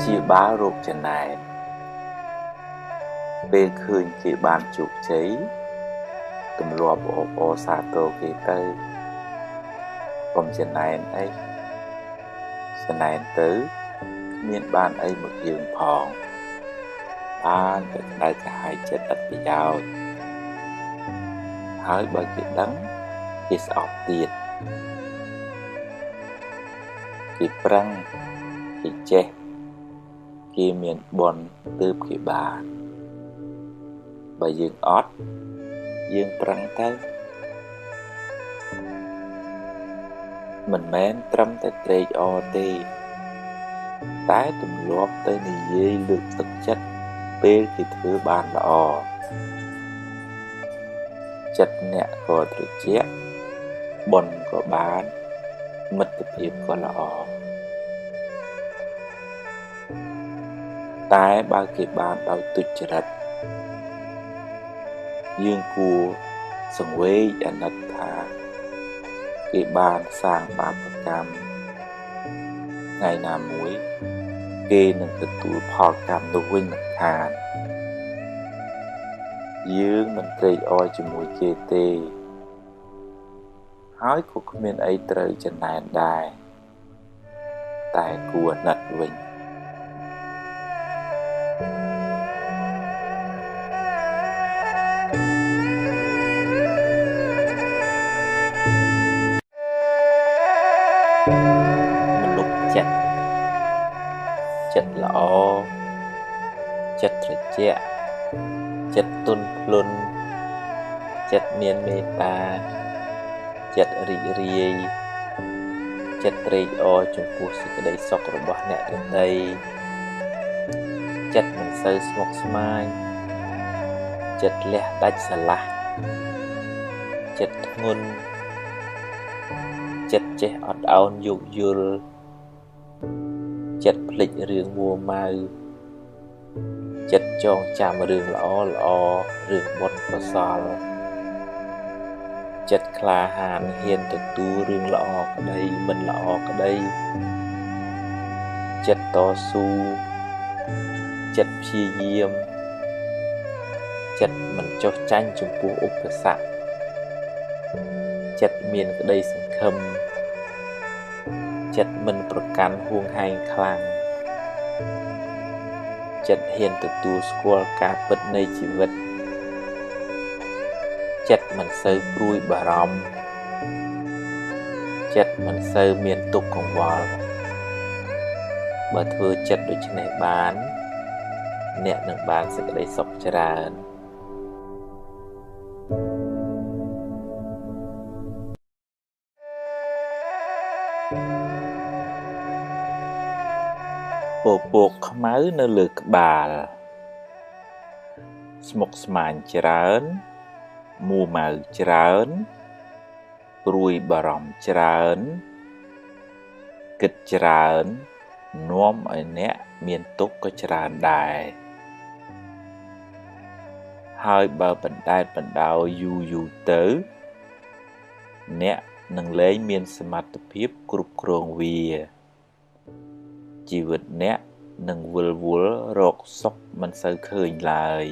ជាបារោគចំណែនពេលឃើញគេបានជោគជ័យទម្លាប់អបអរសាទរគេទៅកុំចំណែនអីចំណែនទៅគ្មានបានអីមកយើងផងបានតែក្តៅក្រហាយចិត្តឥតប្រយោជន៍ហើយបើគេដឹងគេស្អប់ទៀតគេប្រឹងគេចេះគេមានបុណ្យទើបគេបានបើយើងអត់យើងប្រឹងទៅមិនមែនត្រឹមតែត្រេកអរទេតែទម្លាប់ទៅនិយាយលើកទឹកចិត្តពេលគេធ្វើបានល្អចិត្តអ្នកក៏ត្រជាក់បុណ្យក៏បានមិត្តភាពក៏ល្អតែបើគេបានដោយទុច្ចរិតយើងគួរសង្វេគអាណិតថាគេបានសាងបាបកម្មថ្ងៃណាមួយគេនឹងទទួលផលកម្មនោះវិញមិនខានយើងមិនត្រេកអរជាមួយគេទេហើយក៏គ្មានអីត្រូវចំណែនដែរតែគួរអាណិតវិញមនុស្សចិត្តល្អចិត្តត្រជាក់ចិត្តទន់ភ្លន់ចិត្តមានមេត្តាចិត្តរីករាយចិត្តត្រេកអរចំពោះសេចក្តីសុខរបស់អ្នកដទៃចិត្តមិនសូវស្មុគស្មាញចិត្តលះដាច់ស្រឡះចិត្តធ្ងន់ចិត្តចេះអត់ឱនយោគយល់ចិត្តភ្លេចរឿងមួម៉ៅចិត្តចងចាំរឿងល្អរឿងបុណ្យកុសលចិត្តក្លាហានហ៊ានទទួលរឿងល្អក្តីមិនល្អក្តីចិត្តតស៊ូចិត្តព្យាយាមចិត្តមិនចុះចាញ់ចំពោះឧបសគ្គចិត្តមានក្តីសង្ឃឹមចិត្តមិនប្រកាន់ហួងហែងខ្លាំងចិត្តហ៊ានទទួលស្គាល់ការពិតនៃជីវិតចិត្តមិនសូវព្រួយបារម្ភចិត្តមិនសូវមានទុក្ខកង្វល់បើធ្វើចិត្តដូច្នេះបានអ្នកនឹងបានសេចក្តីសុខច្រើនពពកខ្មៅនៅលើក្បាលស្មុគស្មាញច្រើនមួម៉ៅច្រើនព្រួយបារម្ភច្រើនគិតច្រើននាំឲ្យអ្នកមានទុក្ខក៏ច្រើនដែរហើយបើបណ្ដែតបណ្ដោយយូរទៅអ្នកនឹងលែងមានសមត្ថភាពគ្រប់គ្រងវាជីវិតអ្នកនឹងវិលវល់រកសុខមិនសូវឃើញឡើយ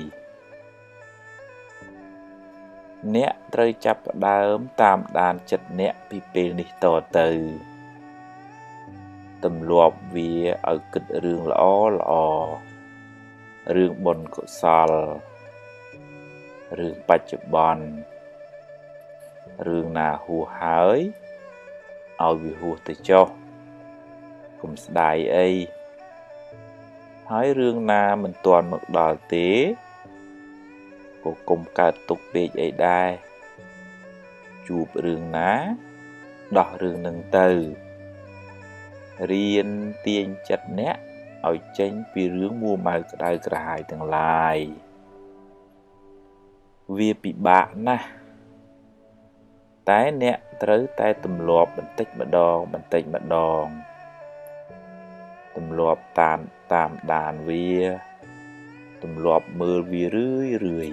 អ្នកត្រូវចាប់ផ្ដើមតាមដានចិត្តអ្នកពីពេលនេះតទៅទម្លាប់វាឲ្យគិតរឿងល្អរឿងបុណ្យកុសលរឿងបច្ចុប្បន្នរឿងណាហួសហើយឲ្យវាហួសទៅចុះកុំស្ដាយអីហើយរឿងណាមិនទាន់មកដល់ទេក៏កុំកើតទុក្ខពេកអីដែរជួបរឿងណាដោះរឿងនឹងទៅរៀនទាញចិត្តអ្នកឲ្យចេញពីរឿងមួម៉ៅក្តៅក្រហាយទាំងឡាយវាពិបាកណាស់តែអ្នកត្រូវតែទម្លាប់បន្តិចម្ដងទម្លាប់តាមដានវាទម្លាប់មើលវារឿយ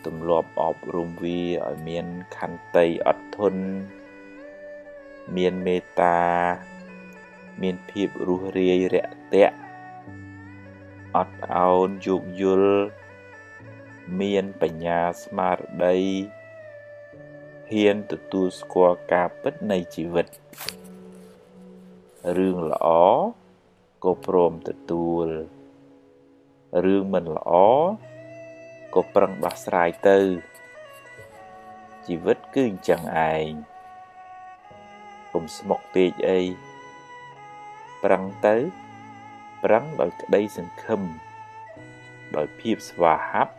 ទម្លាប់អប់រំវាឲ្យមានខន្តីអត់ធន់មានមេត្តា មានភាពរស់រាយរាក់ទាក់អត់ឱនយោគយល់មានបញ្ញាស្មារតីហ៊ានទទួលស្គាល់ការពិតនៃជីវិតរឿងល្អក៏ព្រមទទួលរឿងមិនល្អក៏ប្រឹងដោះស្រាយទៅជីវិតគឺអញ្ចឹងឯងកុំស្មុគពេកអីប្រឹងទៅប្រឹងដោយក្តីសង្ឃឹមដោយភាពស្វាហាប់